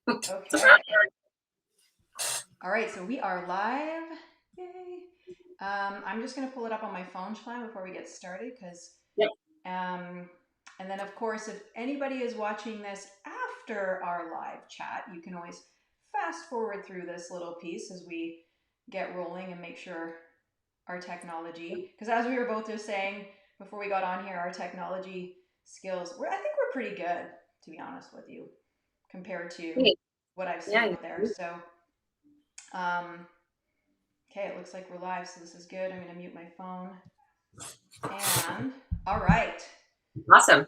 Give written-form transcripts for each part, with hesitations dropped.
Okay. All right, so we are live. Yay. I'm just going to pull it up on my phone, Chelan, before we get started, because, Yep. and then of course, if anybody is watching this after our live chat, you can always fast forward through this little piece as we get rolling and make sure our technology, because as we were both just saying before we got on here, our technology skills, I think we're pretty good, to be honest with you, compared to Great. what I've seen Yeah. out there. So, um, okay, it looks like we're live, so this is good. I'm going to mute my phone. And all right. Awesome.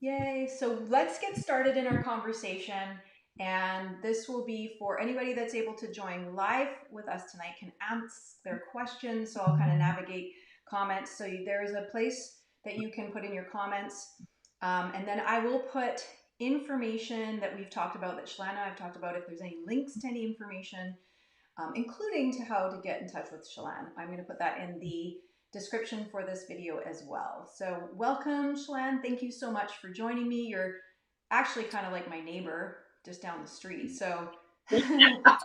Yay. So let's get started in our conversation. And this will be for anybody that's able to join live with us tonight, can ask their questions. So I'll kind of navigate comments. So there is a place that you can put in your comments. And then I will put information that we've talked about, that Chelan and I have talked about, if there's any links to any information, including to how to get in touch with Chelan. I'm going to put that in the description for this video as well. So welcome, Chelan. Thank you so much for joining me. You're actually kind of like my neighbor just down the street. So,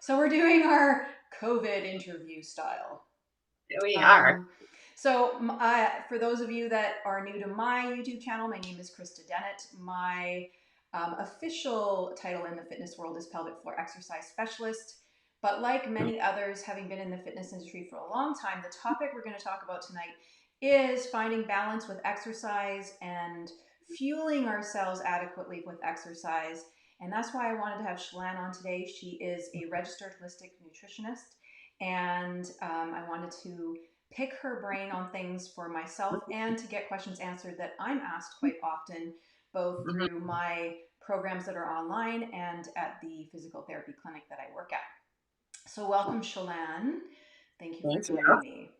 so we're doing our COVID interview style. Here we are. Um, so, for those of you that are new to my YouTube channel, my name is Krista Dennett. My official title in the fitness world is pelvic floor exercise specialist. But like many others, having been in the fitness industry for a long time, the topic we're going to talk about tonight is finding balance with exercise and fueling ourselves adequately with exercise. And that's why I wanted to have Chelan on today. She is a registered holistic nutritionist, and I wanted to pick her brain on things for myself and to get questions answered that I'm asked quite often, both Mhm. through my programs that are online and at the physical therapy clinic that I work at. So, welcome, Chelan. Thank you for Thank you. joining me.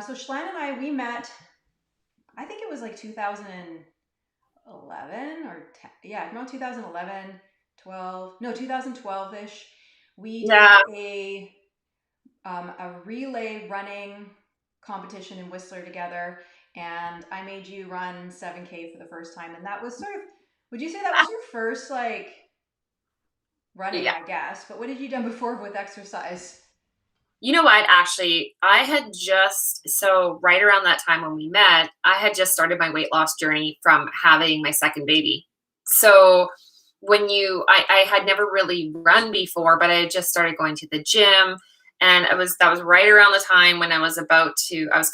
So, Chelan and I, we met, I think it was like 2011 or 10, yeah, no, 2011, 12, no, 2012 ish. We did Yeah. a relay running competition in Whistler together, and I made you run 7K for the first time. And that was sort of, would you say that was your first like running, Yeah. I guess? But what had you done before with exercise? You know what? Actually, I had so right around that time when we met, I had just started my weight loss journey from having my second baby. So I had never really run before, but I had just started going to the gym. And that was right around the time when I was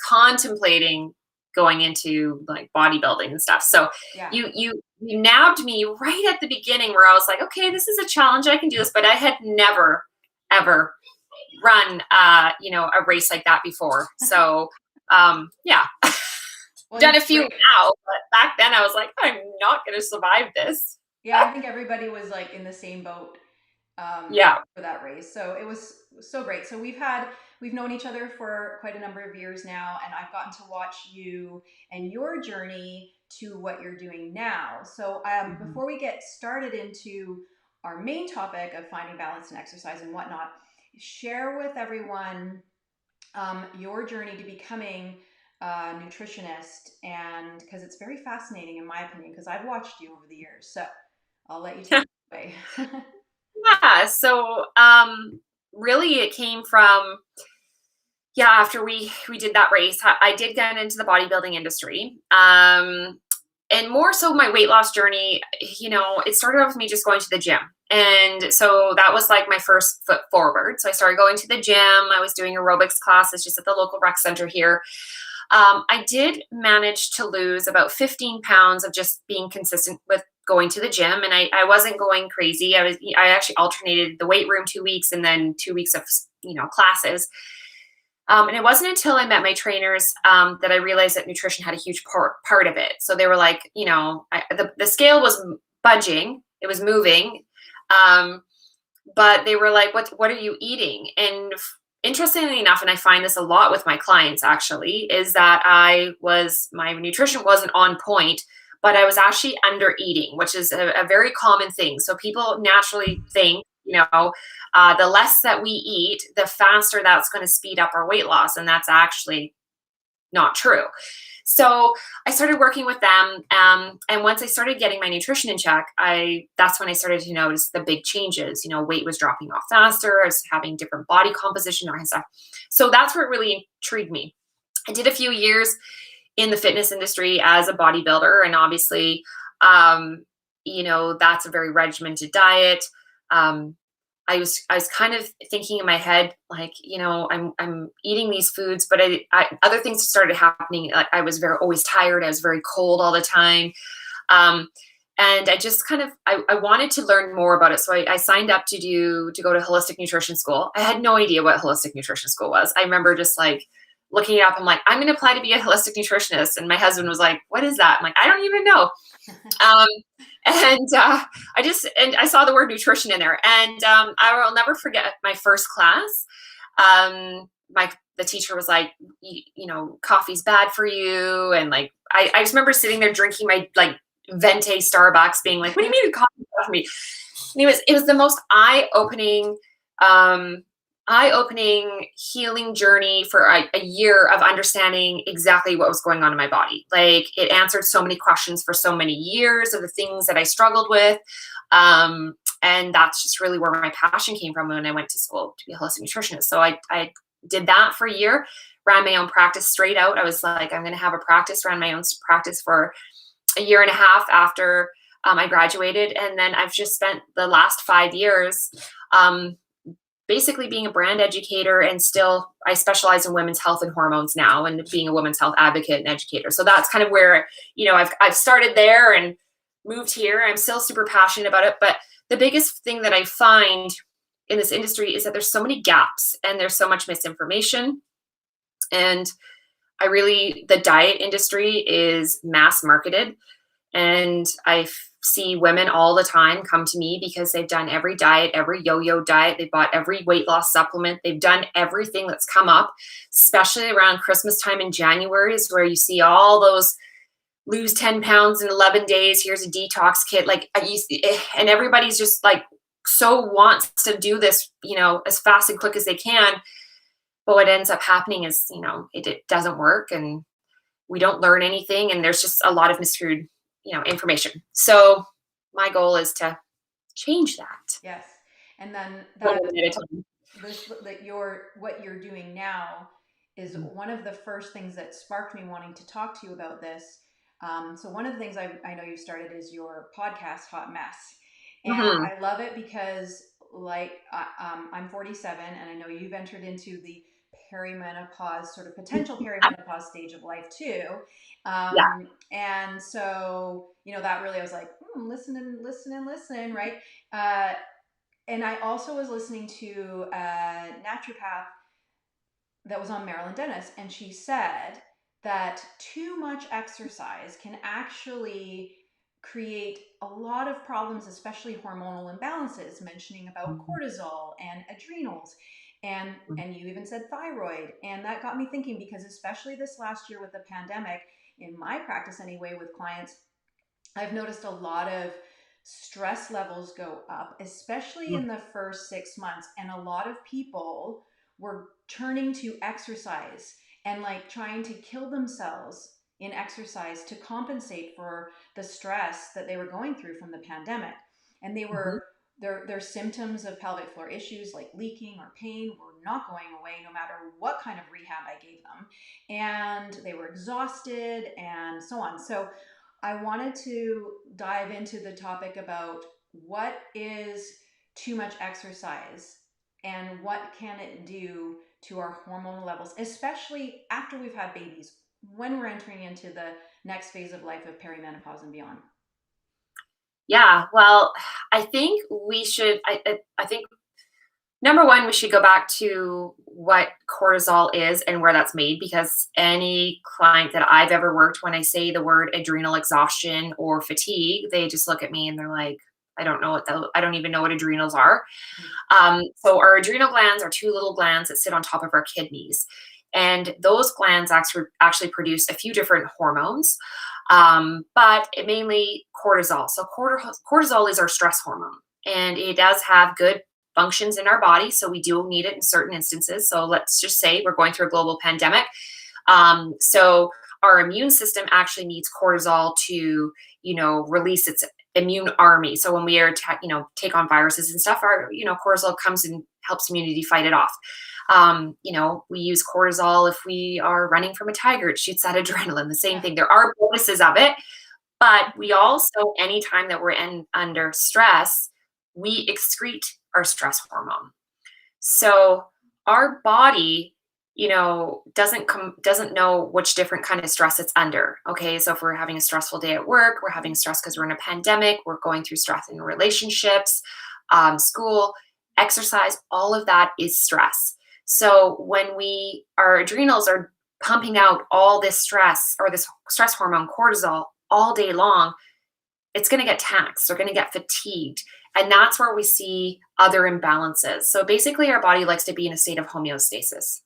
contemplating going into like bodybuilding and stuff. So Yeah. you nabbed me right at the beginning where I was like, okay, this is a challenge. I can do this. But I had never, ever run a race like that before. So yeah. Well, Done you a few great. now, but back then I was like, I'm not gonna survive this. Yeah, I think everybody was like in the same boat Yeah. for that race. So it was so great. So we've known each other for quite a number of years now, and I've gotten to watch you and your journey to what you're doing now. So Mhm. before we get started into our main topic of finding balance and exercise and whatnot, share with everyone your journey to becoming a nutritionist, and because it's very fascinating in my opinion, because I've watched you over the years. So I'll let you take it away. Yeah. So really it came from after we did that race, I did get into the bodybuilding industry. And more so my weight loss journey, it started off with me just going to the gym. And so that was like my first foot forward. So I started going to the gym. I was doing aerobics classes just at the local rec center here. I did manage to lose about 15 pounds of just being consistent with going to the gym. And I wasn't going crazy. I actually alternated the weight room 2 weeks and then 2 weeks of, classes. And it wasn't until I met my trainers that I realized that nutrition had a huge part of it. So they were like, the scale was budging, it was moving. Um, but they were like, what are you eating? And interestingly enough, and I find this a lot with my clients actually, is that my nutrition wasn't on point, but I was actually under eating, which is a very common thing. So people naturally think, the less that we eat, the faster that's going to speed up our weight loss. And that's actually not true. So I started working with them. And once I started getting my nutrition in check, that's when I started to notice the big changes. Weight was dropping off faster. I was having different body composition and stuff. So that's what really intrigued me. I did a few years in the fitness industry as a bodybuilder, and obviously, that's a very regimented diet. I was kind of thinking in my head, like, I'm eating these foods, but other things started happening. Like, I was always tired. I was very cold all the time. And I just kind of, I wanted to learn more about it. So I signed up to go to holistic nutrition school. I had no idea what holistic nutrition school was. I remember just like looking it up. I'm like, I'm going to apply to be a holistic nutritionist. And my husband was like, what is that? I'm like, I don't even know. And I saw the word nutrition in there, and I will never forget my first class. The teacher was like, coffee's bad for you. And like, I just remember sitting there drinking my like venti Starbucks, being like, what do you mean coffee's bad for me? And it was the most eye-opening healing journey for a year of understanding exactly what was going on in my body. Like, it answered so many questions for so many years of the things that I struggled with. And that's just really where my passion came from when I went to school to be a holistic nutritionist. So I did that for a year, ran my own practice straight out. I was like, I'm going to have a practice, ran my own practice for a year and a half after I graduated. And then I've just spent the last 5 years basically being a brand educator, and still I specialize in women's health and hormones now, and being a women's health advocate and educator. So that's kind of where, I've started there and moved here. I'm still super passionate about it. But the biggest thing that I find in this industry is that there's so many gaps and there's so much misinformation. And the diet industry is mass marketed. And I see women all the time come to me because they've done every diet, every yo-yo diet. They bought every weight loss supplement. They've done everything that's come up, especially around Christmas time in January is where you see all those lose 10 pounds in 11 days. Here's a detox kit. And everybody's just like, so wants to do this, as fast and quick as they can. But what ends up happening is, it doesn't work, and we don't learn anything. And there's just a lot of misconstrued information. So my goal is to change that. Yes. And then what you're doing now is one of the first things that sparked me wanting to talk to you about this. So one of the things I know you started is your podcast, Hot Mess. And I love it because I'm 47, and I know you've entered into the perimenopause, sort of potential perimenopause stage of life too. And so, that really, I was like, listen, right? And I also was listening to a naturopath that was on Marilyn Dennis, and she said that too much exercise can actually create a lot of problems, especially hormonal imbalances, mentioning about cortisol and adrenals. And you even said thyroid. And that got me thinking, because especially this last year with the pandemic, in my practice anyway, with clients, I've noticed a lot of stress levels go up, especially in the first 6 months. And a lot of people were turning to exercise and like trying to kill themselves in exercise to compensate for the stress that they were going through from the pandemic. And they were their symptoms of pelvic floor issues like leaking or pain were not going away no matter what kind of rehab I gave them. And they were exhausted and so on. So I wanted to dive into the topic about what is too much exercise and what can it do to our hormonal levels, especially after we've had babies, when we're entering into the next phase of life of perimenopause and beyond. Yeah, well, I think we should, I think number one, we should go back to what cortisol is and where that's made, because any client that I've ever worked, when I say the word adrenal exhaustion or fatigue, they just look at me and they're like, I don't even know what adrenals are. So our adrenal glands are two little glands that sit on top of our kidneys. And those glands actually produce a few different hormones, but it mainly cortisol. So cortisol is our stress hormone, and it does have good functions in our body. So we do need it in certain instances. So let's just say we're going through a global pandemic. So our immune system actually needs cortisol to, release its immune army. So when we are, take on viruses and stuff, our, cortisol comes and helps immunity fight it off. We use cortisol if we are running from a tiger, it shoots that adrenaline, the same thing. There are bonuses of it, but we also, anytime that we're under stress, we excrete our stress hormone. So our body, doesn't know which different kind of stress it's under. Okay. So if we're having a stressful day at work, we're having stress because we're in a pandemic, we're going through stress in relationships, school, exercise, all of that is stress. So when our adrenals are pumping out all this stress or this stress hormone cortisol all day long, it's going to get taxed. They're going to get fatigued. And that's where we see other imbalances. So basically, our body likes to be in a state of homeostasis,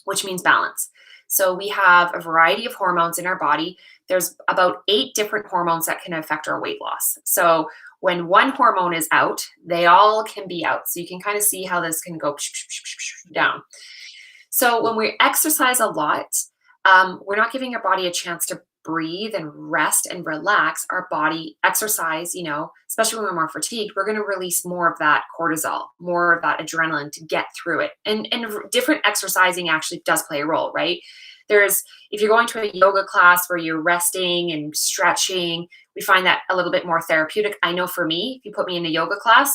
which means balance. So we have a variety of hormones in our body. There's about 8 different hormones that can affect our weight loss. So when one hormone is out, they all can be out. So you can kind of see how this can go down. So when we exercise a lot, we're not giving our body a chance to breathe and rest and relax. Our body exercise, especially when we're more fatigued, we're going to release more of that cortisol, more of that adrenaline to get through it. And different exercising actually does play a role, right? If you're going to a yoga class where you're resting and stretching, we find that a little bit more therapeutic. I know for me, if you put me in a yoga class,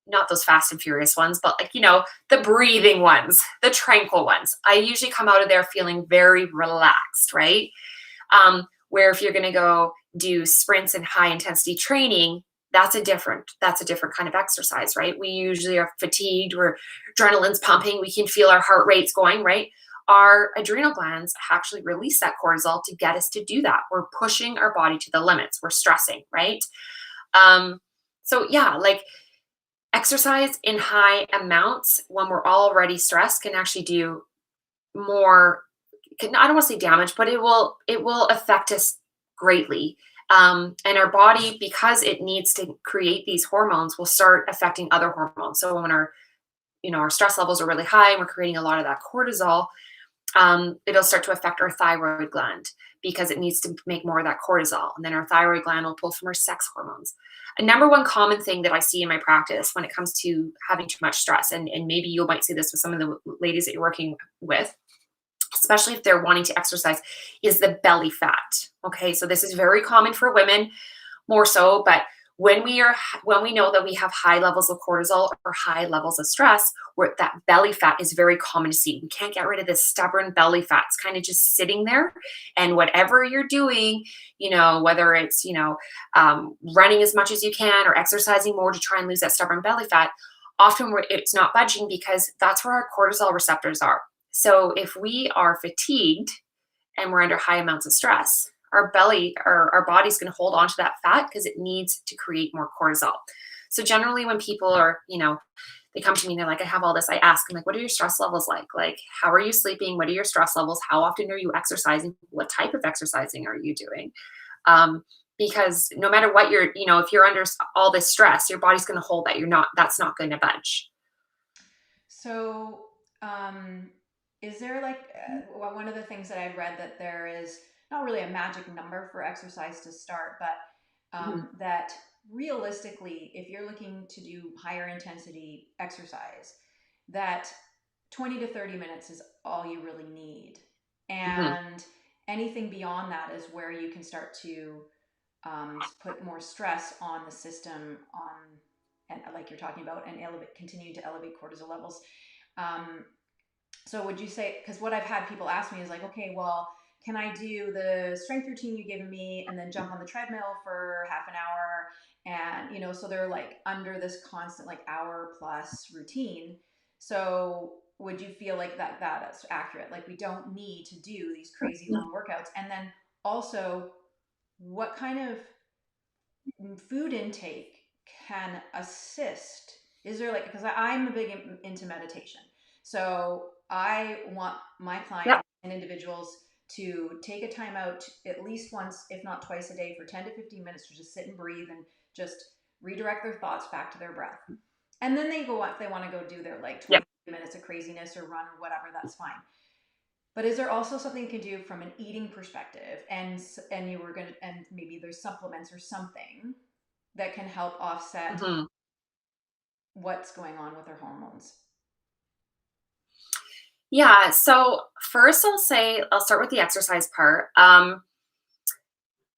not those fast and furious ones, but the breathing ones, the tranquil ones, I usually come out of there feeling very relaxed, right? Where if you're going to go do sprints and high intensity training, that's a different kind of exercise, right? We usually are fatigued, we're adrenaline's pumping, we can feel our heart rates going, right? Our adrenal glands actually release that cortisol to get us to do that. We're pushing our body to the limits. We're stressing, right? So yeah, exercise in high amounts when we're already stressed can actually do more, I don't want to say damage, but it will affect us greatly. And our body, because it needs to create these hormones, will start affecting other hormones. So when our stress levels are really high and we're creating a lot of that cortisol, it'll start to affect our thyroid gland because it needs to make more of that cortisol. And then our thyroid gland will pull from our sex hormones. A number one common thing that I see in my practice when it comes to having too much stress, and maybe you might see this with some of the ladies that you're working with, especially if they're wanting to exercise, is the belly fat. Okay, so this is very common for women more so, but when we know that we have high levels of cortisol or high levels of stress, where that belly fat is very common to see. We can't get rid of this stubborn belly fat. It's kind of just sitting there, and whatever you're doing, whether it's running as much as you can or exercising more to try and lose that stubborn belly fat, often it's not budging because that's where our cortisol receptors are. So if we are fatigued and we're under high amounts of stress, our belly or our body's going to hold on to that fat because it needs to create more cortisol. So generally when people are, they come to me and they're like, I have all this, I ask them, what are your stress levels like? How are you sleeping? What are your stress levels? How often are you exercising? What type of exercising are you doing? Because no matter what if you're under all this stress, your body's going to hold that. That's not going to budge. So, is there one of the things that I've read, that there is not really a magic number for exercise to start, but that realistically, if you're looking to do higher intensity exercise, that 20 to 30 minutes is all you really need. Mm-hmm. And anything beyond that is where you can start to put more stress on the system, and like you're talking about, and continue to elevate cortisol levels. Um, so would you say, because what I've had people ask me is okay, well, can I do the strength routine you given me and then jump on the treadmill for half an hour? And, so they're under this constant hour plus routine. So would you feel like that is accurate? We don't need to do these crazy long workouts. And then also, what kind of food intake can assist? Is there because I'm a big into meditation, so I want my Yep. clients and individuals to take a time out at least once, if not twice a day, for 10 to 15 minutes to just sit and breathe and just redirect their thoughts back to their breath. And then they go, if they want to go do their 20 Yep. minutes of craziness or run or whatever, that's fine. But is there also something you can do from an eating perspective, and you were gonna, and maybe there's supplements or something that can help offset Mhm. what's going on with their hormones? Yeah. So first, I'll start with the exercise part.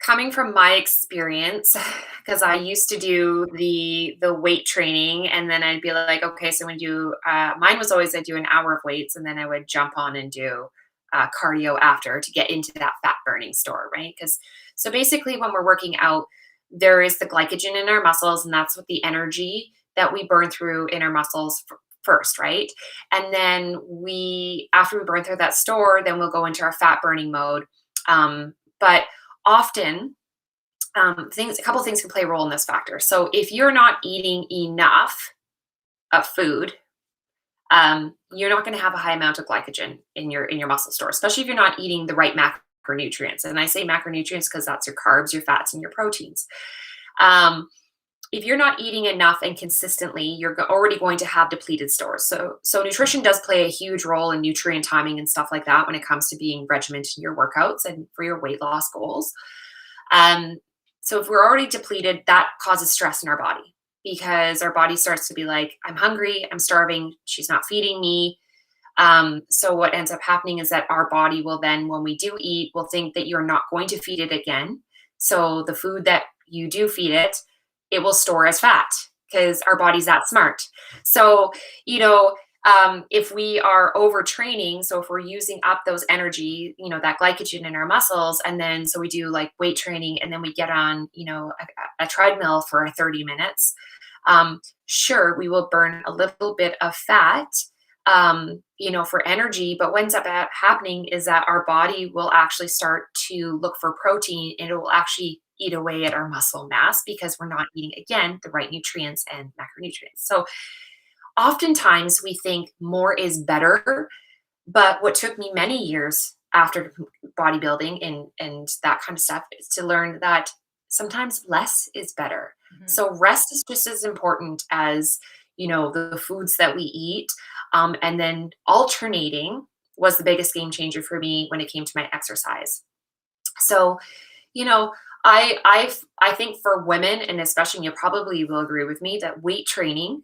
Coming from my experience, because I used to do the weight training, and then I'd be like, okay, so when do mine was always I do an hour of weights, and then I would jump on and do cardio after to get into that fat burning store, right? Because so basically, when we're working out, there is the glycogen in our muscles, and that's what the energy that we burn through in our muscles first, right? And then after we burn through that store, then we'll go into our fat burning mode. But often a couple things can play a role in this factor. So if you're not eating enough of food, you're not going to have a high amount of glycogen in your muscle store, especially if you're not eating the right macronutrients. And I say macronutrients because that's your carbs, your fats, and your proteins. If you're not eating enough and consistently, you're already going to have depleted stores. So nutrition does play a huge role in nutrient timing and stuff like that when it comes to being regimented in your workouts and for your weight loss goals. Um, so if we're already depleted, that causes stress in our body because our body starts to be like, I'm hungry, I'm starving, she's not feeding me. So what ends up happening is that our body will then, when we do eat, will think that you're not going to feed it again. So the food that you do feed it, it will store as fat because our body's that smart. So, if we are overtraining, so if we're using up those energy, that glycogen in our muscles, and then so we do like weight training, and then we get on, a treadmill for 30 minutes, sure, we will burn a little bit of fat, for energy. But what ends up happening is that our body will actually start to look for protein and it will actually eat away at our muscle mass because we're not eating, again, the right nutrients and macronutrients. So oftentimes we think more is better, but what took me many years after bodybuilding and that kind of stuff is to learn that sometimes less is better. Mm-hmm. So rest is just as important as the foods that we eat, and then alternating was the biggest game changer for me when it came to my exercise. So you know I think for women, and especially you probably will agree with me, that weight training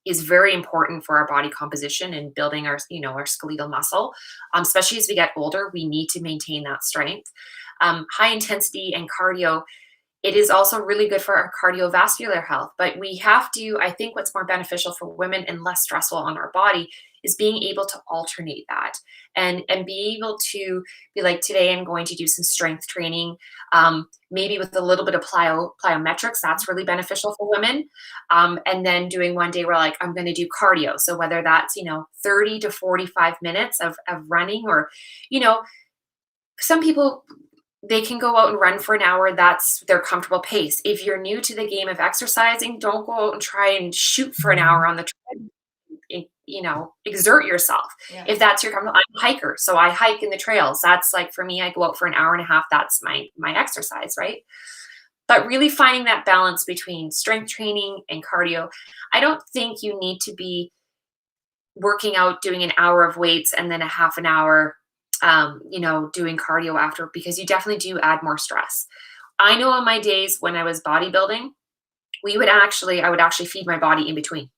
is very important for our body composition and building our skeletal muscle, especially as we get older. We need to maintain that strength. High intensity and cardio, it is also really good for our cardiovascular health, but we have to, I think what's more beneficial for women and less stressful on our body is being able to alternate that and be able to be like, today I'm going to do some strength training, maybe with a little bit of plyometrics. That's really beneficial for women. And then doing one day where like, I'm going to do cardio. So whether that's, 30 to 45 minutes of running, or, you know, some people, they can go out and run for an hour. That's their comfortable pace. If you're new to the game of exercising, don't go out and try and shoot for an hour on the treadmill. Exert yourself. Yeah. If that's your comfortable, I'm a hiker, so I hike in the trails. That's like, for me, I go out for an hour and a half. That's my exercise, right? But really finding that balance between strength training and cardio. I don't think you need to be working out, doing an hour of weights and then a half an hour, doing cardio after, because you definitely do add more stress. I know on my days when I was bodybuilding, I would actually feed my body in between.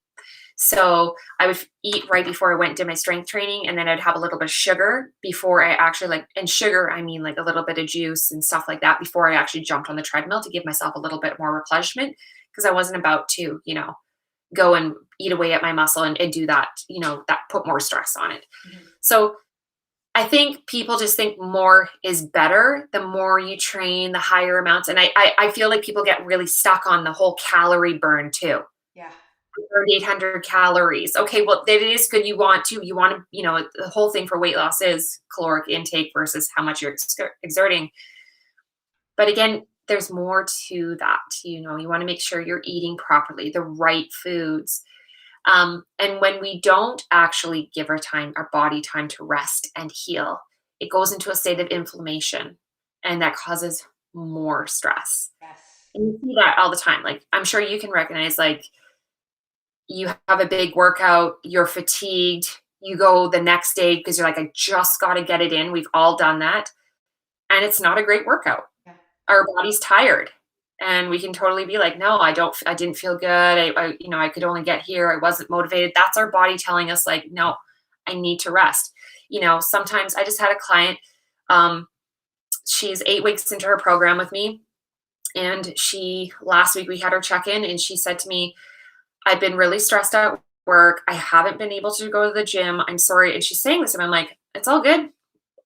So I would eat right before I went and did my strength training, and then I'd have a little bit of sugar before I actually and sugar, I mean like a little bit of juice and stuff like that before I actually jumped on the treadmill to give myself a little bit more replenishment, because I wasn't about to, go and eat away at my muscle and do that, that put more stress on it. Mm-hmm. So I think people just think more is better. The more you train, the higher amounts. And I feel like people get really stuck on the whole calorie burn too. Yeah. 800 calories. Okay, well, that is good. The whole thing for weight loss is caloric intake versus how much you're exerting. But again, there's more to that. You want to make sure you're eating properly, the right foods. And when we don't actually give our body time to rest and heal, it goes into a state of inflammation, and that causes more stress. Yes. And you see that all the time. Like, I'm sure you can recognize, like, you have a big workout, you're fatigued, you go the next day because you're like, I just got to get it in. We've all done that. And it's not a great workout. Yeah. Our body's tired. And we can totally be like, no, I didn't feel good. I could only get here. I wasn't motivated. That's our body telling us like, no, I need to rest. Sometimes I just had a client, she's 8 weeks into her program with me. And last week we had her check in and she said to me, I've been really stressed at work. I haven't been able to go to the gym. I'm sorry. And she's saying this and I'm like, it's all good.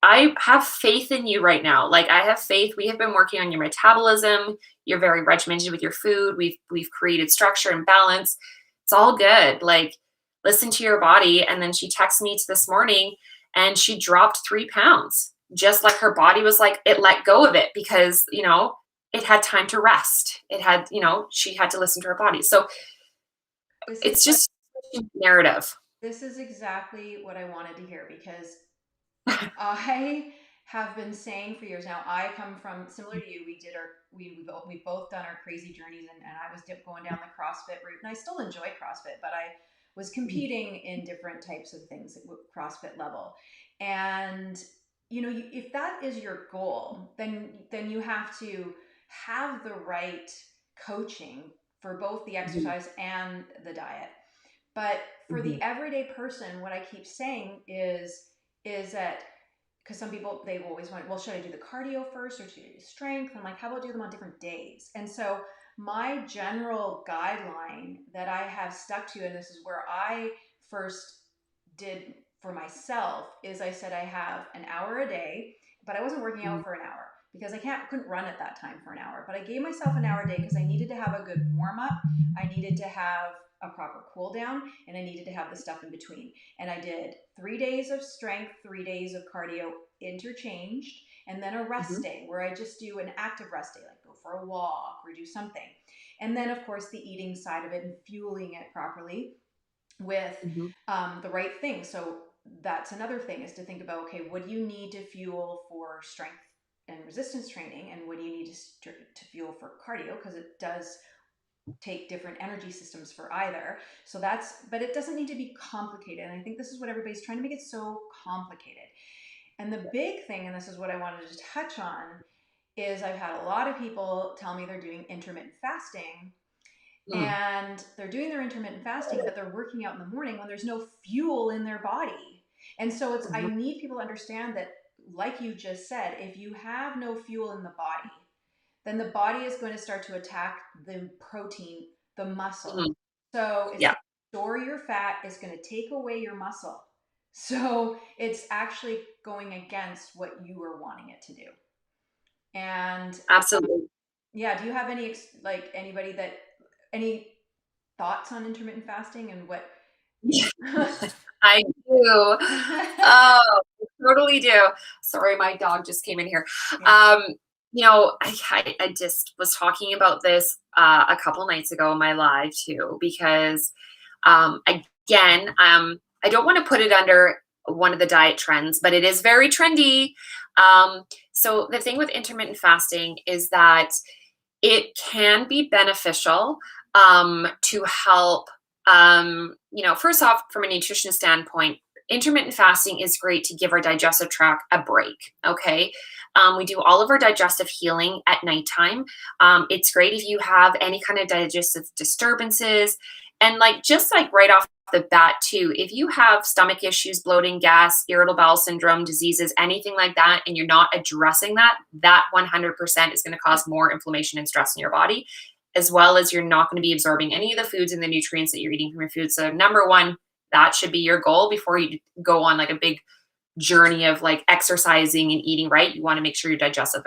I have faith in you right now. Like I have faith. We have been working on your metabolism. You're very regimented with your food. We've created structure and balance. It's all good. Like listen to your body. And then she texted me this morning and she dropped 3 pounds. Just like her body was like, it let go of it because, it had time to rest. It had, she had to listen to her body. So it's just a narrative. This is exactly what I wanted to hear because I have been saying for years now, I come from, similar to you, we've both done our crazy journeys and I was going down the CrossFit route and I still enjoy CrossFit, but I was competing in different types of things at CrossFit level. And, if that is your goal, then you have to have the right coaching for both the exercise and the diet. But for the everyday person, what I keep saying is that because some people, they've always wanted, well, should I do the cardio first or should I do strength? I'm like, how about do them on different days? And so my general guideline that I have stuck to, and this is where I first did for myself, is I said I have an hour a day, but I wasn't working out for an hour because I couldn't run at that time for an hour. But I gave myself an hour a day because I needed to have a good warm up. I needed to have a proper cool down and I needed to have the stuff in between. And I did 3 days of strength, 3 days of cardio interchanged, and then a rest day where I just do an active rest day, like go for a walk or do something. And then of course the eating side of it and fueling it properly with the right thing. So that's another thing, is to think about, okay, what do you need to fuel for strength and resistance training, and what do you need to fuel for cardio, because it does take different energy systems for either. So but it doesn't need to be complicated. And I think this is what everybody's trying to make it so complicated. And the big thing, and this is what I wanted to touch on, is I've had a lot of people tell me they're doing intermittent fasting. And they're doing their intermittent fasting, but they're working out in the morning when there's no fuel in their body. And so I need people to understand that, like you just said, if you have no fuel in the body, then the body is going to start to attack the protein, the muscle. So it's going to store your fat, it's going to take away your muscle. So it's actually going against what you were wanting it to do. And absolutely. Yeah. Do you have any thoughts on intermittent fasting and what? I do. Oh, I totally do. Sorry, my dog just came in here. I just was talking about this a couple nights ago in my live too, because again, I don't want to put it under one of the diet trends, but it is very trendy. So the thing with intermittent fasting is that it can be beneficial to help. First off, from a nutrition standpoint, intermittent fasting is great to give our digestive tract a break. Okay. We do all of our digestive healing at nighttime. It's great if you have any kind of digestive disturbances, and just right off the bat too, if you have stomach issues, bloating, gas, irritable bowel syndrome, diseases, anything like that, and you're not addressing that 100% is going to cause more inflammation and stress in your body, as well as you're not going to be absorbing any of the foods and the nutrients that you're eating from your food. So number one, that should be your goal before you go on a big journey of exercising and eating right. You want to make sure your digestive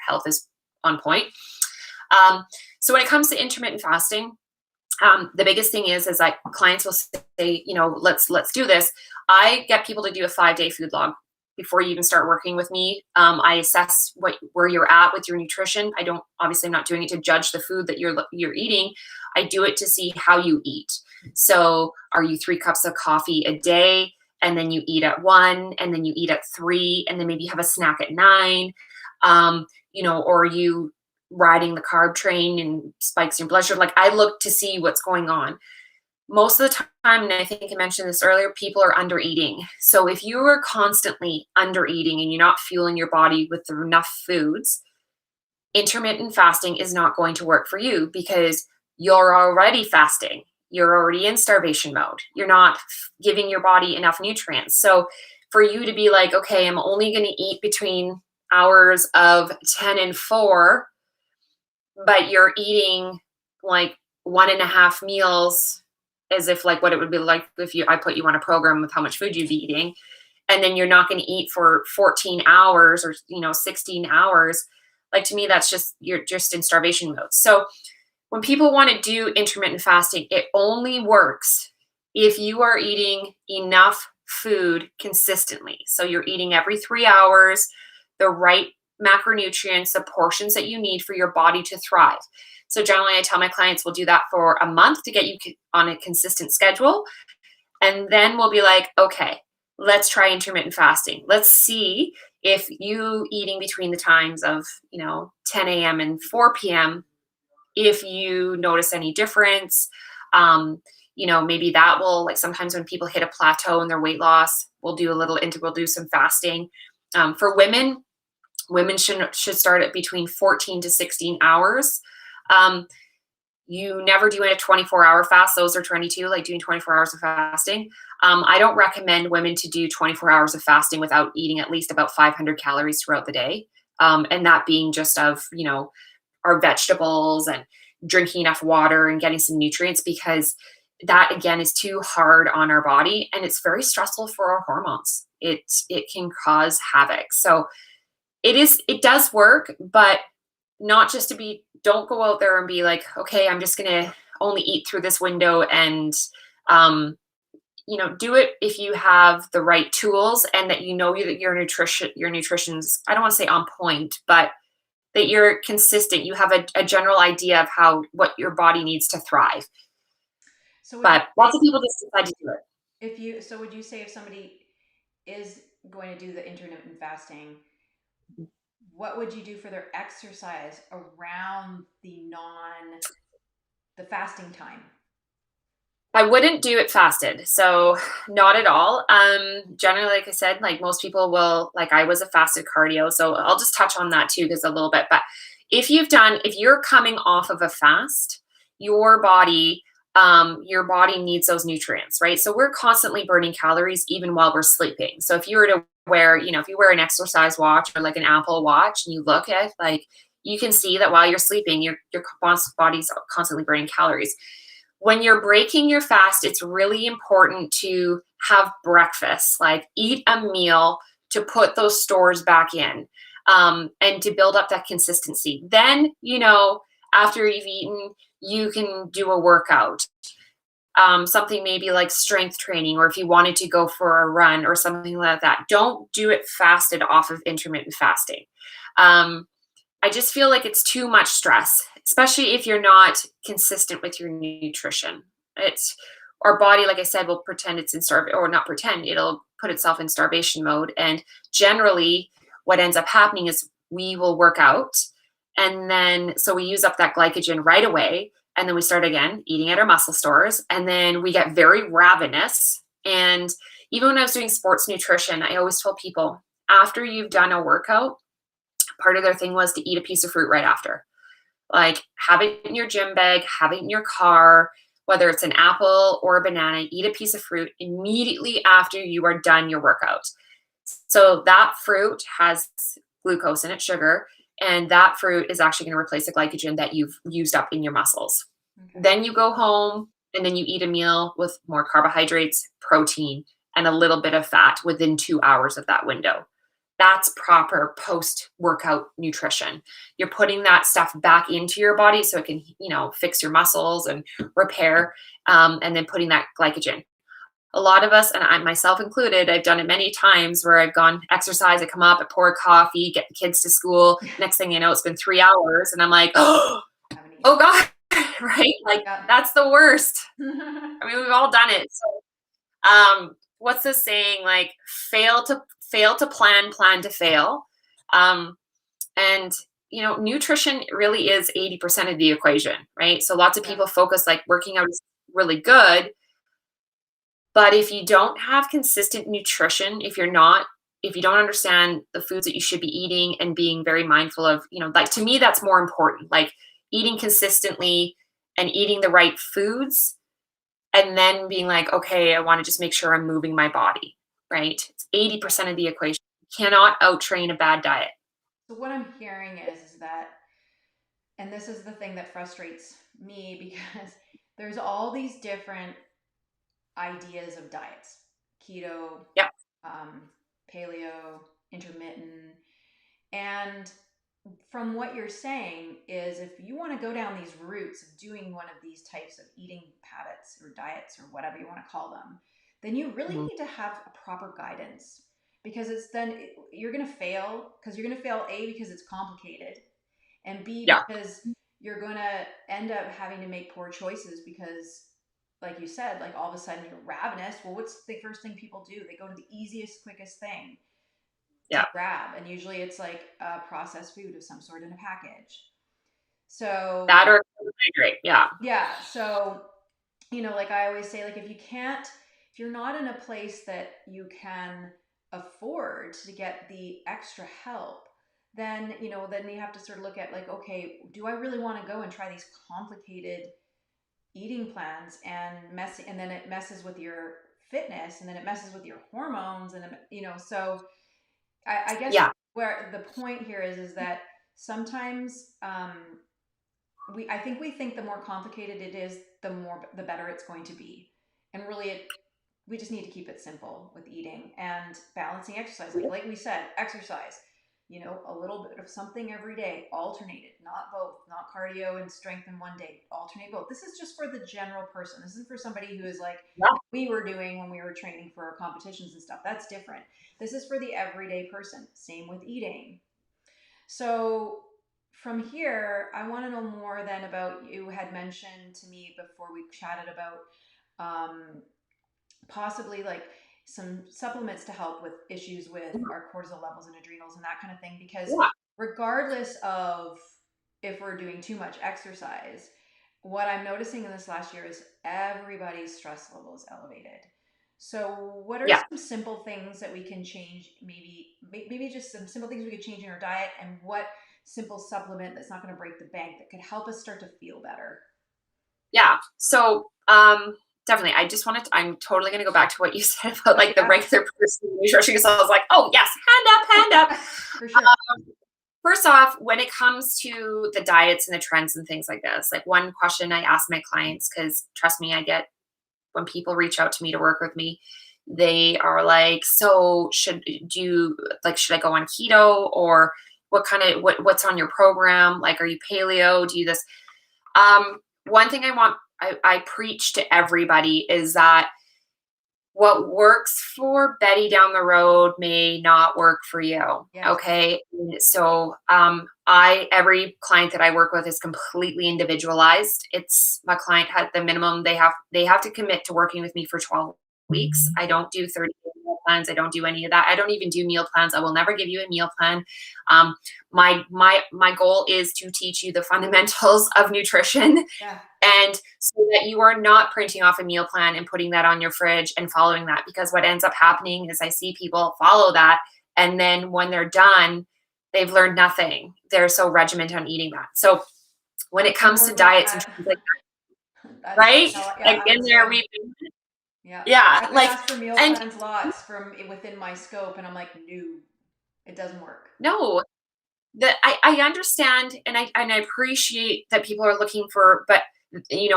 health is on point. So when it comes to intermittent fasting, the biggest thing is like clients will say, let's do this. I get people to do a 5-day food log before you even start working with me. I assess where you're at with your nutrition. Obviously I'm not doing it to judge the food that you're eating. I do it to see how you eat. So are you 3 cups of coffee a day, and then you eat at 1, and then you eat at 3, and then maybe you have a snack at 9, or are you riding the carb train and spikes in blood sugar? I look to see what's going on. most of the time, and I think I mentioned this earlier, people are under eating. So if you are constantly under eating and you're not fueling your body with enough foods, intermittent fasting is not going to work for you because you're already fasting. You're already in starvation mode. You're not giving your body enough nutrients. So for you to be like, okay, I'm only going to eat between hours of 10 and 4, but you're eating like 1.5 meals as if like what it would be like if I put you on a program with how much food you'd be eating, and then you're not going to eat for 14 hours or 16 hours. Like, to me, that's just, you're just in starvation mode. So when people want to do intermittent fasting, it only works if you are eating enough food consistently. So you're eating every 3 hours, the right macronutrients, the portions that you need for your body to thrive. So generally I tell my clients we'll do that for a month to get you on a consistent schedule. And then we'll be like, okay, let's try intermittent fasting. Let's see if you eating between the times of 10 a.m. and 4 p.m., if you notice any difference. Maybe that will, like, sometimes when people hit a plateau in their weight loss, we'll do some fasting. For women should start at between 14 to 16 hours. You never do a 24-hour fast. Those are 22, like doing 24 hours of fasting. I don't recommend women to do 24 hours of fasting without eating at least about 500 calories throughout the day. And that being just of, our vegetables and drinking enough water and getting some nutrients, because that again is too hard on our body and it's very stressful for our hormones. It can cause havoc. So it does work, but not just don't go out there and be like, okay, I'm just going to only eat through this window. And, do it if you have the right tools and that that your nutrition's, I don't want to say on point, but that you're consistent. You have a general idea of what your body needs to thrive. So But lots of people just decide to do it. would you say if somebody is going to do the intermittent fasting, what would you do for their exercise around the fasting time? I wouldn't do it fasted. So not at all. Generally, like I said, like most people will, like I was a fasted cardio. So I'll just touch on that too, because a little bit, but if you're coming off of a fast, your body needs those nutrients, right? So we're constantly burning calories even while we're sleeping. So if you were to if you wear an exercise watch or like an Apple Watch and you look at, like, you can see that while you're sleeping, your body's constantly burning calories. When you're breaking your fast, it's really important to have breakfast, like eat a meal to put those stores back in, and to build up that consistency. Then, after you've eaten, you can do a workout. Something maybe like strength training, or if you wanted to go for a run or something like that. Don't do it fasted off of intermittent fasting. I just feel like it's too much stress, especially if you're not consistent with your nutrition. It's Our body, like I said, will pretend it's in starvation, or not pretend, it'll put itself in starvation mode. And generally, what ends up happening is we will work out, and then so we use up that glycogen right away, and then we start again eating at our muscle stores, and then we get very ravenous. And even when I was doing sports nutrition, I always told people, after you've done a workout, part of their thing was to eat a piece of fruit right after. Like, have it in your gym bag, have it in your car, whether it's an apple or a banana, eat a piece of fruit immediately after you are done your workout. So that fruit has glucose in it, sugar, and that fruit is actually going to replace the glycogen that you've used up in your muscles. Okay. Then you go home and then you eat a meal with more carbohydrates, protein, and a little bit of fat within 2 hours of that window. That's proper post-workout nutrition. You're putting that stuff back into your body so it can, fix your muscles and repair, and then putting that glycogen. A lot of us, and I myself included, I've done it many times where I've gone exercise, I come up, I pour coffee, get the kids to school. Next thing you know, it's been 3 hours and I'm like, oh God, right? Like, that's the worst. I mean, we've all done it. So, what's the saying? Like, fail to plan to fail. And nutrition really is 80% of the equation, right? So lots of people focus, like, working out is really good. But if you don't have consistent nutrition, if you don't understand the foods that you should be eating and being very mindful of, like to me, that's more important. Like eating consistently and eating the right foods, and then being like, okay, I want to just make sure I'm moving my body, right? It's 80% of the equation. You cannot out-train a bad diet. So what I'm hearing is that, and this is the thing that frustrates me because there's all these different ideas of diets: keto, Yep. um, paleo, intermittent. And from what you're saying is, if you want to go down these routes of doing one of these types of eating habits or diets or whatever you want to call them, then you really Mhm. need to have a proper guidance, because you're going to fail, because you're going to fail, A, because it's complicated, and B, Yeah. because you're going to end up having to make poor choices because, like you said, like all of a sudden you're ravenous. Well, what's the first thing people do? They go to the easiest, quickest thing to Yeah. grab, and usually it's like a processed food of some sort in a package. So That or carbohydrate. Yeah. yeah, so like I always say, like if you're not in a place that you can afford to get the extra help, then then you have to sort of look at, like, okay, do I really want to go and try these complicated eating plans and then it messes with your fitness, and then it messes with your hormones, and so I guess Yeah. where the point here is that sometimes I think we think the more complicated it is, the better it's going to be, and really we just need to keep it simple with eating and balancing exercise. Like we said, exercise. A little bit of something every day, alternated, not both, not cardio and strength in one day, alternate both. This is just for the general person. This isn't for somebody who is like Yeah. we were doing when we were training for our competitions and stuff. That's different. This is for the everyday person. Same with eating. So from here, I want to know more then about, you had mentioned to me before we chatted about possibly like some supplements to help with issues with our cortisol levels and adrenals and that kind of thing. Because Yeah. regardless of if we're doing too much exercise, what I'm noticing in this last year is everybody's stress level is elevated. So, what are Yeah. some simple things that we can change? Maybe just some simple things we could change in our diet, and what simple supplement that's not going to break the bank that could help us start to feel better? Yeah. So, definitely, I'm totally going to go back to what you said about Oh like the yeah, regular person nutrition. Because I was like, oh yes, hand up, hand up. for sure. First off, when it comes to the diets and the trends and things like this, like one question I ask my clients, because trust me, I get when people reach out to me to work with me, they are like, so should I go on keto, or what's on your program? Like, are you paleo? Do you this? One thing I preach to everybody is that what works for Betty down the road may not work for you. Yes. Okay. So, every client that I work with is completely individualized. It's my client had the minimum they have to commit to working with me for 12 weeks. I don't do 30-day meal plans. I don't do any of that. I don't even do meal plans. I will never give you a meal plan. Um, my goal is to teach you the fundamentals of nutrition, Yeah. and so that you are not printing off a meal plan and putting that on your fridge and following that. Because what ends up happening is I see people follow that, and then when they're done, they've learned nothing. They're so regimented on eating that. So when it I'm comes to working on diets and that. things like that, That's right? yeah. Like I in was there, yeah. yeah, I've like, asked for meal and plans lots from within my scope, and I'm like, no, it doesn't work. no, that I understand, and I appreciate that people are looking for, but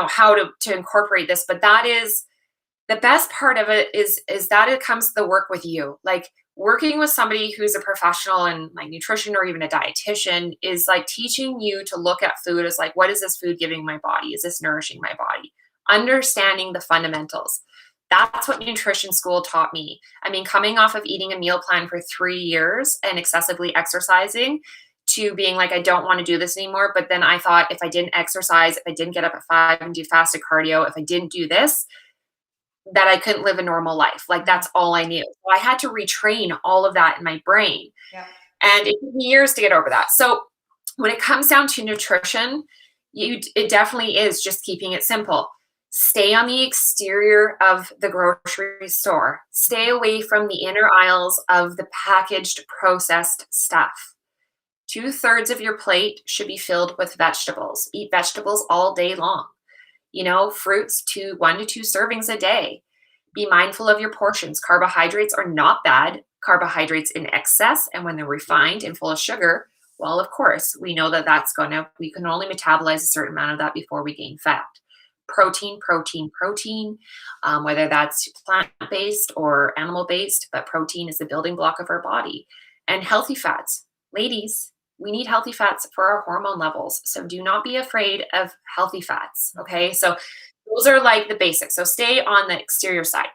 how to incorporate this. But that is the best part of it is that it comes to the work with you. Like working with somebody who's a professional in like nutrition or even a dietitian is like teaching you to look at food as like, what is this food giving my body? Is this nourishing my body? Understanding the fundamentals. That's what nutrition school taught me. I mean, coming off of eating a meal plan for 3 years and excessively exercising, to being like, I don't want to do this anymore. But then I thought, if I didn't exercise, if I didn't get up at 5 and do fasted cardio, if I didn't do this, that I couldn't live a normal life. Like that's all I knew. So I had to retrain all of that in my brain. Yeah. And it took me years to get over that. So when it comes down to nutrition, it definitely is just keeping it simple. Stay on the exterior of the grocery store. Stay away from the inner aisles of the packaged, processed stuff. 2/3 of your plate should be filled with vegetables. Eat vegetables all day long. Fruits 1 to 2 servings a day. Be mindful of your portions. Carbohydrates are not bad. Carbohydrates in excess, and when they're refined and full of sugar, well, of course, we know that we can only metabolize a certain amount of that before we gain fat. Protein, protein, protein, whether that's plant-based or animal-based, but protein is the building block of our body. And healthy fats. Ladies, we need healthy fats for our hormone levels. So do not be afraid of healthy fats. Okay. So those are like the basics. So stay on the exterior side.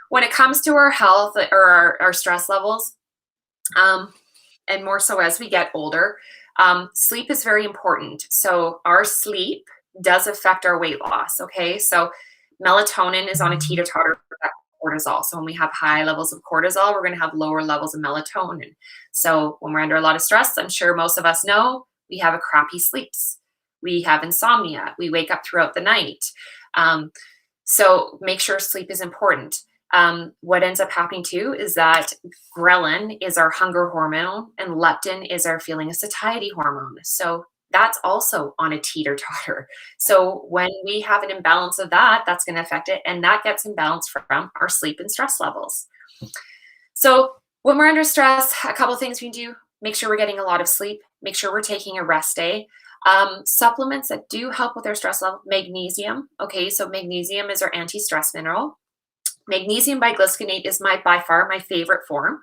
When it comes to our health or our stress levels, and more so as we get older, sleep is very important. So our sleep does affect our weight loss. Okay. So melatonin is on a teeter-totter for that cortisol. So when we have high levels of cortisol, we're going to have lower levels of melatonin. So when we're under a lot of stress, I'm sure most of us know we have a crappy sleeps. We have insomnia. We wake up throughout the night. So make sure sleep is important. What ends up happening too is that ghrelin is our hunger hormone and leptin is our feeling of satiety hormone. So that's also on a teeter-totter. So when we have an imbalance of that, that's going to affect it. And that gets imbalanced from our sleep and stress levels. So when we're under stress, a couple things we can do: make sure we're getting a lot of sleep, make sure we're taking a rest day. Supplements that do help with our stress level: magnesium. Okay, so magnesium is our anti-stress mineral. Magnesium biglycinate is by far my favorite form.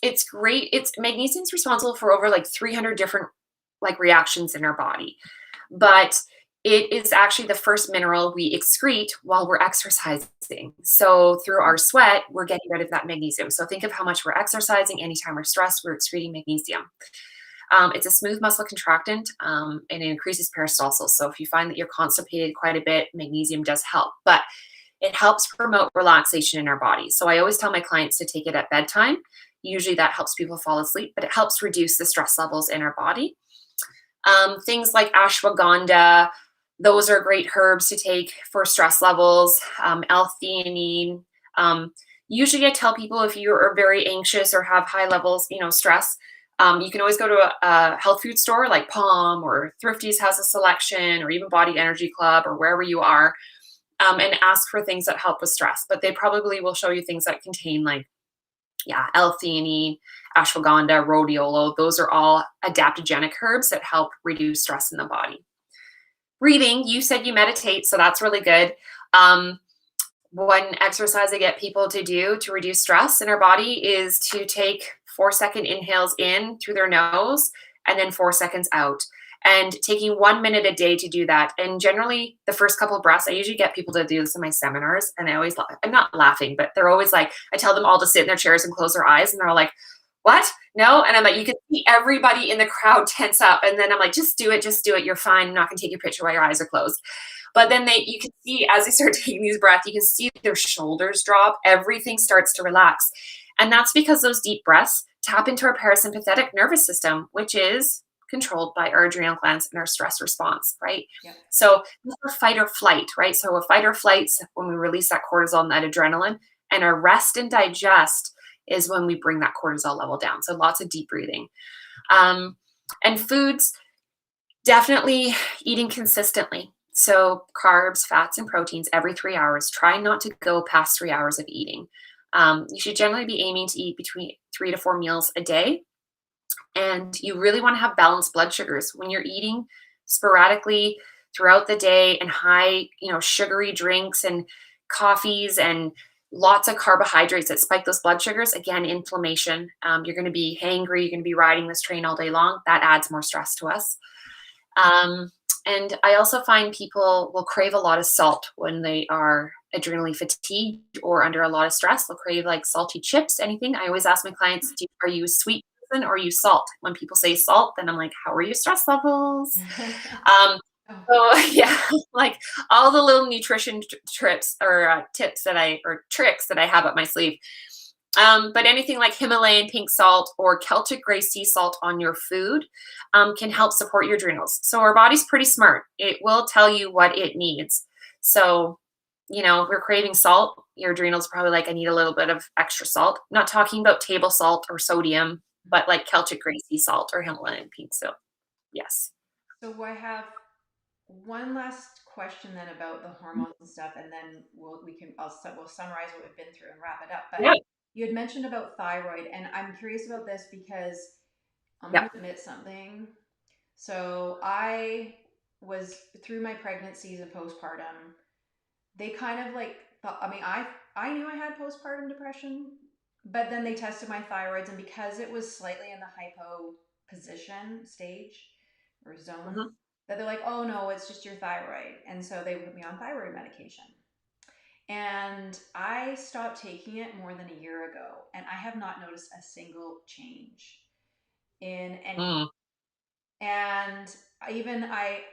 It's great. Magnesium's responsible for over 300 different reactions in our body, but it is actually the first mineral we excrete while we're exercising. So through our sweat, we're getting rid of that magnesium. So think of how much we're exercising. Anytime we're stressed, we're excreting magnesium. It's a smooth muscle contractant, and it increases peristalsis. So if you find that you're constipated quite a bit, magnesium does help, but it helps promote relaxation in our body. So I always tell my clients to take it at bedtime. Usually that helps people fall asleep, but it helps reduce the stress levels in our body. Things like ashwagandha, those are great herbs to take for stress levels. L-theanine. Usually I tell people, if you are very anxious or have high levels, stress, you can always go to a health food store like Palm, or Thrifty's has a selection, or even Body Energy Club, or wherever you are, and ask for things that help with stress. But they probably will show you things that contain L-theanine, ashwagandha, rhodiola. Those are all adaptogenic herbs that help reduce stress in the body. Breathing, you said you meditate, so that's really good. One exercise I get people to do to reduce stress in our body is to take 4-second inhales in through their nose and then 4 seconds out. And taking 1 minute a day to do that. And generally, the first couple of breaths, I usually get people to do this in my seminars. And I'm not laughing, but they're always I tell them all to sit in their chairs and close their eyes. And they're all like, what? No? And I'm like, you can see everybody in the crowd tense up. And then I'm like, just do it. You're fine. I'm not going to take your picture while your eyes are closed. But then you can see, as they start taking these breaths, you can see their shoulders drop. Everything starts to relax. And that's because those deep breaths tap into our parasympathetic nervous system, which is controlled by our adrenal glands and our stress response, right? Yep. So this is fight or flight, right? So a fight or flight, when we release that cortisol and that adrenaline, and our rest and digest is when we bring that cortisol level down. So lots of deep breathing. And foods, definitely eating consistently. So carbs, fats, and proteins every 3 hours. Try not to go past 3 hours of eating. You should generally be aiming to eat between 3 to 4 meals a day. And you really want to have balanced blood sugars. When you're eating sporadically throughout the day and high, sugary drinks and coffees and lots of carbohydrates that spike those blood sugars, again, inflammation. You're going to be hangry. You're going to be riding this train all day long. That adds more stress to us. And I also find people will crave a lot of salt when they are adrenally fatigued or under a lot of stress. They'll crave salty chips, anything. I always ask my clients, are you a sweet person or are you salt? When people say salt, then I'm like, how are your stress levels? So yeah, all the little nutrition trips or tips or tricks that I have up my sleeve. But anything like Himalayan pink salt or Celtic gray sea salt on your food can help support your adrenals. So our body's pretty smart. It will tell you what it needs. So, if you're craving salt, your adrenals probably like, I need a little bit of extra salt. I'm not talking about table salt or sodium, but like Celtic gray sea salt or Himalayan pink. So, yes. So I have one last question then about the hormones and stuff, and then we'll summarize what we've been through and wrap it up. But Yeah. you had mentioned about thyroid, and I'm curious about this because I'm Yeah. going to admit something. So I was through my pregnancies and postpartum. They kind of like thought, I mean, I knew I had postpartum depression, but then they tested my thyroids, and because it was slightly in the hypo position stage or zone, Mhm. that they're like, oh no, it's just your thyroid. And so they put me on thyroid medication. And I stopped taking it more than a year ago, and I have not noticed a single change in anything. Mm. And even I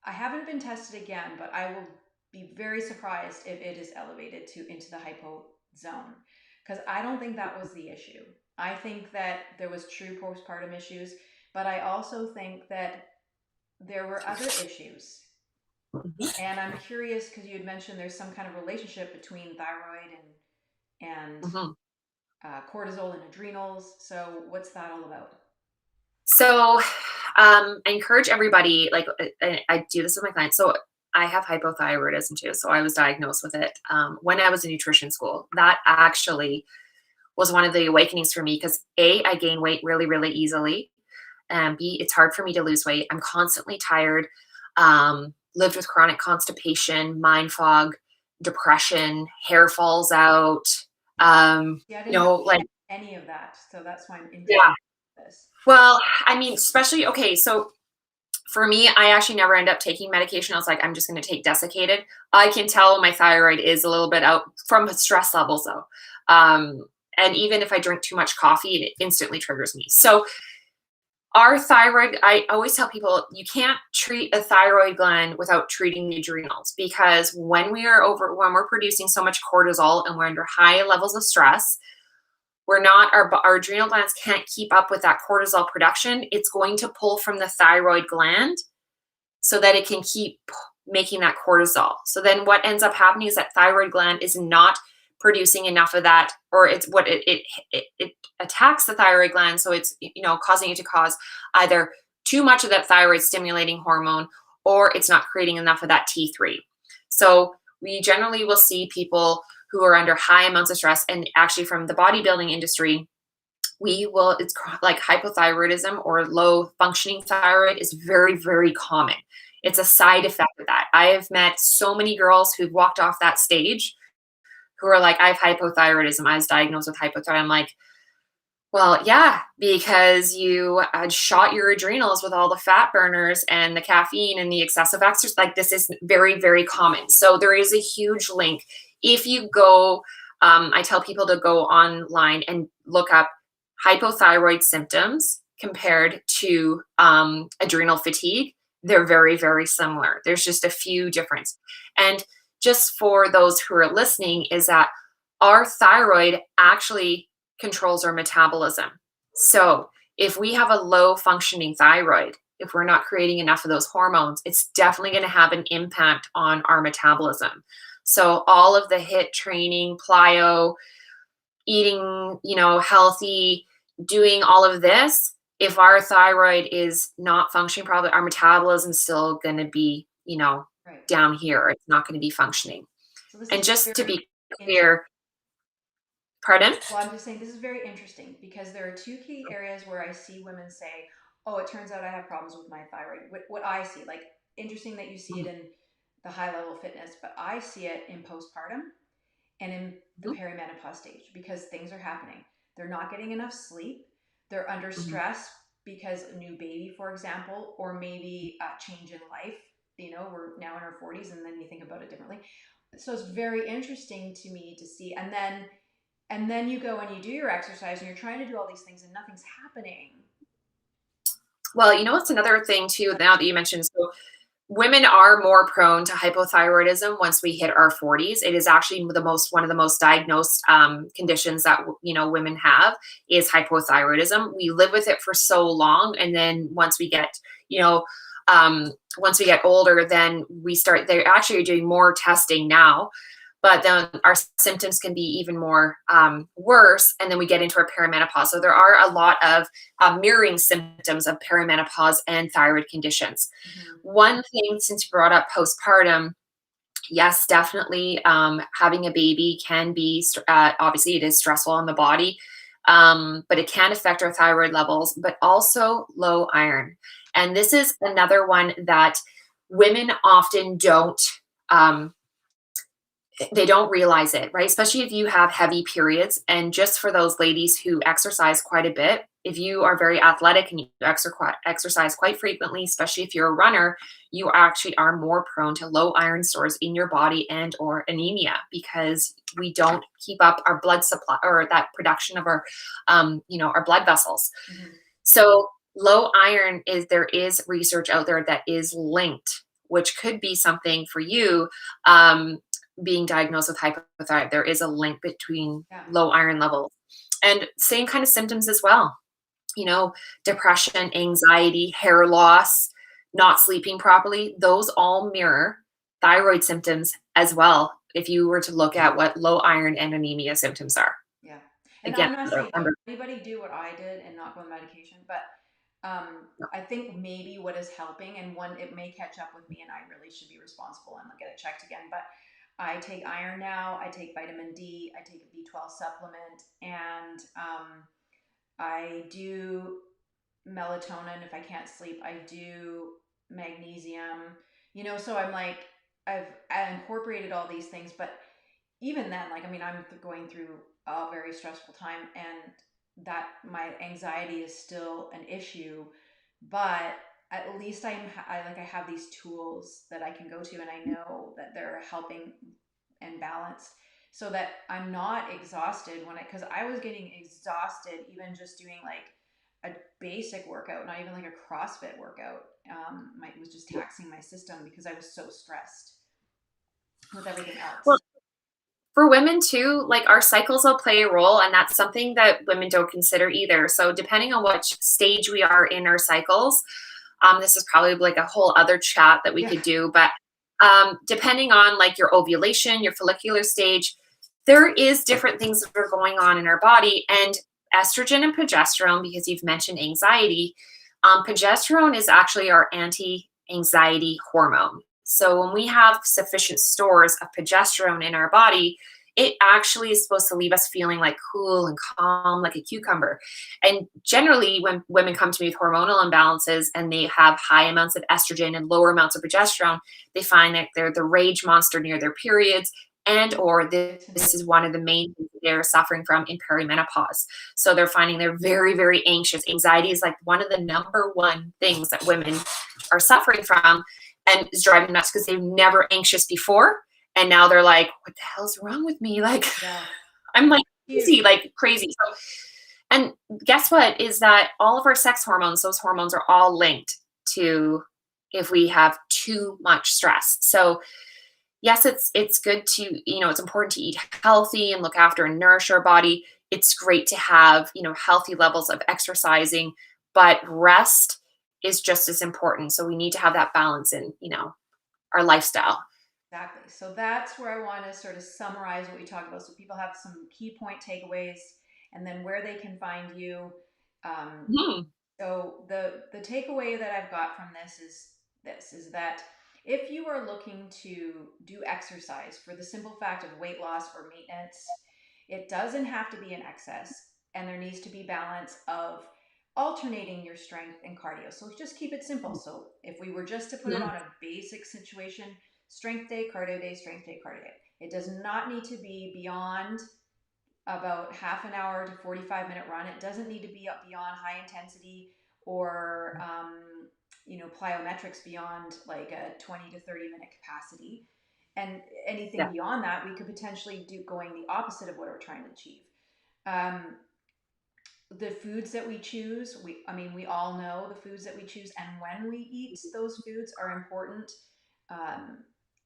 haven't been tested again, but I will be very surprised if it is elevated to into the hypo zone, because I don't think that was the issue. I think that there was true postpartum issues, but I also think that there were other issues. And I'm curious because you had mentioned there's some kind of relationship between thyroid and Mhm. cortisol and adrenals. So what's that all about? So, I encourage everybody, like, I do this with my clients. So, I have hypothyroidism too. So, I was diagnosed with it when I was in nutrition school. That actually was one of the awakenings for me because A, I gain weight really, really easily. And B, it's hard for me to lose weight. I'm constantly tired, lived with chronic constipation, mind fog, depression, hair falls out. Yeah, I didn't have Like, any of that, so that's why I'm interested yeah. in this. Well, I mean, especially, okay, so for me, I actually never end up taking medication. I was like, I'm just going to take desiccated. I can tell my thyroid is a little bit out from stress levels, though. And even if I drink too much coffee, it instantly triggers me. So, our thyroid, I always tell people, you can't treat a thyroid gland without treating the adrenals because when we're producing so much cortisol and we're under high levels of stress, we're not our adrenal glands can't keep up with that cortisol production. It's going to pull from the thyroid gland so that it can keep making that cortisol. So then what ends up happening is that thyroid gland is not producing enough of that, or it's what it attacks the thyroid gland. So it's, causing it to cause either too much of that thyroid stimulating hormone or it's not creating enough of that T3. So we generally will see people who are under high amounts of stress, and actually from the bodybuilding industry, it's like hypothyroidism or low functioning thyroid is very, very common. It's a side effect of that. I have met so many girls who've walked off that stage who are like, I have hypothyroidism. I was diagnosed with hypothyroidism. I'm like, well, yeah, because you had shot your adrenals with all the fat burners and the caffeine and the excessive exercise. Like, this is very, very common. So there is a huge link. If you go, I tell people to go online and look up hypothyroid symptoms compared to adrenal fatigue. They're very, very similar. There's just a few difference. And just for those who are listening, is that our thyroid actually controls our metabolism. So if we have a low functioning thyroid, if we're not creating enough of those hormones, it's definitely going to have an impact on our metabolism. So all of the HIIT training, plyo, eating, healthy, doing all of this, if our thyroid is not functioning properly, our metabolism is still going to be, Right. down here. It's not going to be functioning. So this And is just to very be interesting. clear, pardon? Well, I'm just saying this is very interesting because there are two key areas where I see women say, "Oh, it turns out I have problems with my thyroid." What I see, like, interesting that you see it Mhm, in the high level fitness, but I see it in postpartum and in the mhm, perimenopause stage because things are happening. They're not getting enough sleep. They're under mhm. stress because a new baby, for example, or maybe a change in life. We're now in our 40s and then you think about it differently. So it's very interesting to me to see. And then you go and you do your exercise and you're trying to do all these things and nothing's happening. Well, what's another thing too, now that you mentioned, so women are more prone to hypothyroidism once we hit our 40s. It is actually one of the most diagnosed conditions that women have is hypothyroidism. We live with it for so long, and then you know once we get older, then we start. They actually are doing more testing now, but then our symptoms can be even more worse, and then we get into our perimenopause. So there are a lot of mirroring symptoms of perimenopause and thyroid conditions. Mm-hmm. One thing, since you brought up postpartum, yes, definitely having a baby can be, obviously it is stressful on the body, but it can affect our thyroid levels, but also low iron. And this is another one that women often um, they don't realize it, right? Especially if you have heavy periods. And just for those ladies who exercise quite a bit, if you are very athletic and you exercise quite frequently, especially if you're a runner, you actually are more prone to low iron stores in your body and or anemia, because we don't keep up our blood supply or that production of our blood vessels. Mm-hmm. So low iron there is research out there that is linked, which could be something for you. Being diagnosed with hypothyroid, there is a link between Yeah. low iron levels and same kind of symptoms as well. Depression, anxiety, hair loss, not sleeping properly, those all mirror thyroid symptoms as well. If you were to look at what low iron and anemia symptoms are, Yeah. And again, I'm not saying don't remember, anybody do what I did and not go on medication, but I think maybe what is helping, and one, it may catch up with me and I really should be responsible and get it checked again. But I take iron now, I take vitamin D, I take a B12 supplement, and I do melatonin if I can't sleep. I do magnesium, so I'm like, I incorporated all these things, but even then, like, I mean, I'm going through a very stressful time, and that my anxiety is still an issue, but at least I have these tools that I can go to, and I know that they're helping and balanced, so that I'm not exhausted because I was getting exhausted even just doing like a basic workout, not even like a CrossFit workout. It was just taxing my system because I was so stressed with everything well, else. for women too, like our cycles will play a role, and that's something that women don't consider either. So depending on what stage we are in our cycles, this is probably like a whole other chat that we Yeah. could do, but depending on like your ovulation, your follicular stage, there is different things that are going on in our body. And estrogen and progesterone, because you've mentioned anxiety, progesterone is actually our anti-anxiety hormone. So when we have sufficient stores of progesterone in our body, it actually is supposed to leave us feeling like cool and calm, like a cucumber. And generally, when women come to me with hormonal imbalances and they have high amounts of estrogen and lower amounts of progesterone, they find that they're the rage monster near their periods, and or Good to this know. is one of the main things they're suffering from in perimenopause. So they're finding they're very, very anxious. Anxiety is like one of the number one things that women are suffering from, and is driving nuts because they've never anxious before. And now they're like, what the hell's wrong with me? Like, Yeah. I'm like Huge. crazy. So, and guess what? Is that all of our sex hormones, those hormones are all linked to if we have too much stress. So yes, it's good to, it's important to eat healthy and look after and nourish our body. It's great to have, healthy levels of exercising, but rest is just as important. So we need to have that balance in, our lifestyle. Exactly. So that's where I want to sort of summarize what we talked about, so people have some key point takeaways, and then where they can find you. Um, Mhm. so the takeaway that I've got from this is that if you are looking to do exercise for the simple fact of weight loss or maintenance, it doesn't have to be in excess, and there needs to be balance of alternating your strength and cardio. So just keep it simple. So if we were just to put it Mhm. on a basic situation, strength day, cardio day, strength day, cardio day. It does not need to be beyond about half an hour to 45-minute run. It doesn't need to be up beyond high intensity or plyometrics beyond like a 20 to 30-minute capacity. And anything Yeah. beyond that, we could potentially do going the opposite of what we're trying to achieve. Um, the foods that we choose, we all know the foods that we choose and when we eat those foods are important. Um,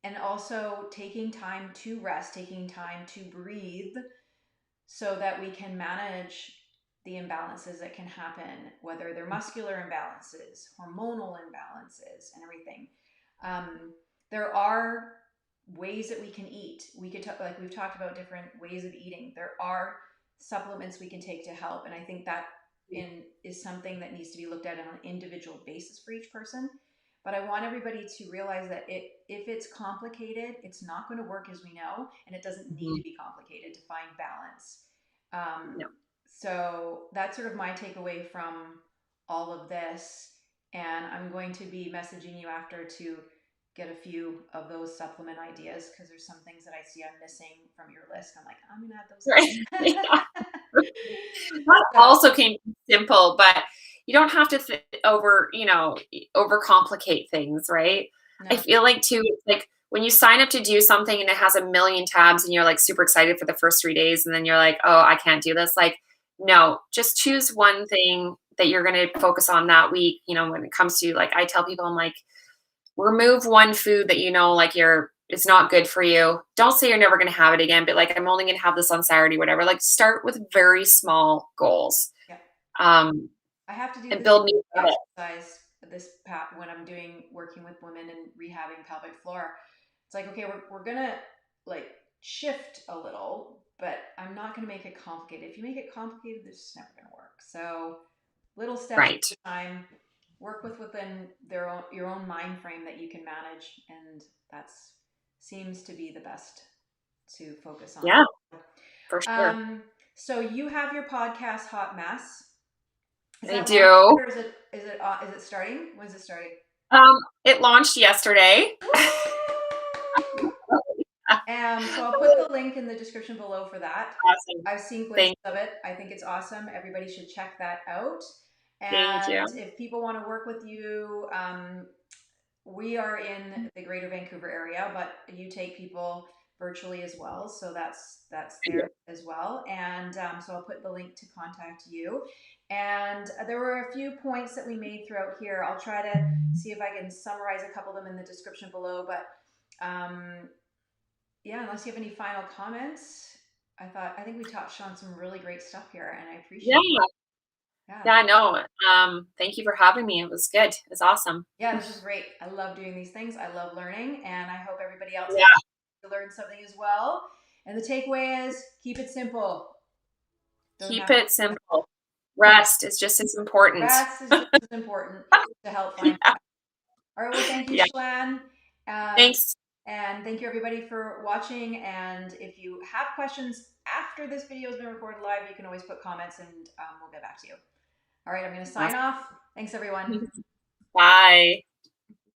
and also taking time to rest, taking time to breathe so that we can manage the imbalances that can happen, whether they're muscular imbalances, hormonal imbalances, and everything. Um, there are ways that we can eat. We could talk, like we've talked about different ways of eating. There are supplements we can take to help, and I think that is something that needs to be looked at on an individual basis for each person. But I want everybody to realize that if it's complicated, it's not going to work, as we know, and it doesn't need to be complicated to find balance. No. So that's sort of my takeaway from all of this. And I'm going to be messaging you after to get a few of those supplement ideas because there's some things that I see I'm missing from your list. I'm like, I'm gonna add those Right. in. That So, also came simple, but you don't have to overcomplicate things, right? I no, feel like too, it's like when you sign up to do something and it has a million tabs and you're like super excited for the first 3 days and then you're like, oh, I can't do this. Like, no, just choose one thing that you're going to focus on that week. When it comes to, like, I tell people, I'm like, remove one food that like it's not good for you. Don't say you're never going to have it again, but like, I'm only going to have this on Saturday, whatever. Like, start with very small goals. yeah. Um, I have to do and this build new habits. exercise when I'm working with women and rehabbing pelvic floor. It's like, okay, we're gonna like shift a little, but I'm not gonna make it complicated. If you make it complicated, it's just never gonna work. So little steps at Right. a time. Work within your own mind frame that you can manage, and that's seems to be the best to focus on. Yeah, for sure. Um, so you have your podcast, Hot Mess. Is I that launched do. or is it starting? When's it starting? It launched yesterday. So I'll put the link in the description below for that. Awesome. I've seen glimpses Thank, of it. I think it's awesome. Everybody should check that out. thank And you. if people want to work with you, we are in the greater Vancouver area, but you take people virtually as well. So that's there as well. And so I'll put the link to contact you. And there were a few points that we made throughout here. I'll try to see if I can summarize a couple of them in the description below. But yeah, unless you have any final comments, I think we touched on some really great stuff here, and I appreciate it. Yeah. Yeah. Yeah, no. Thank you for having me. It was good. It was awesome. Yeah, this is great. I love doing these things. I love learning, and I hope everybody else Yeah. has learned something as well. And the takeaway is keep it simple. Don't Keep have it simple. Rest is just as important. rest is just as important to help find. Yeah. All right. Well, thank you, Yeah. Chelan. Thanks. And thank you everybody for watching. And if you have questions after this video has been recorded live, you can always put comments and we'll get back to you. All right, I'm going to sign off. Thanks, everyone. Bye.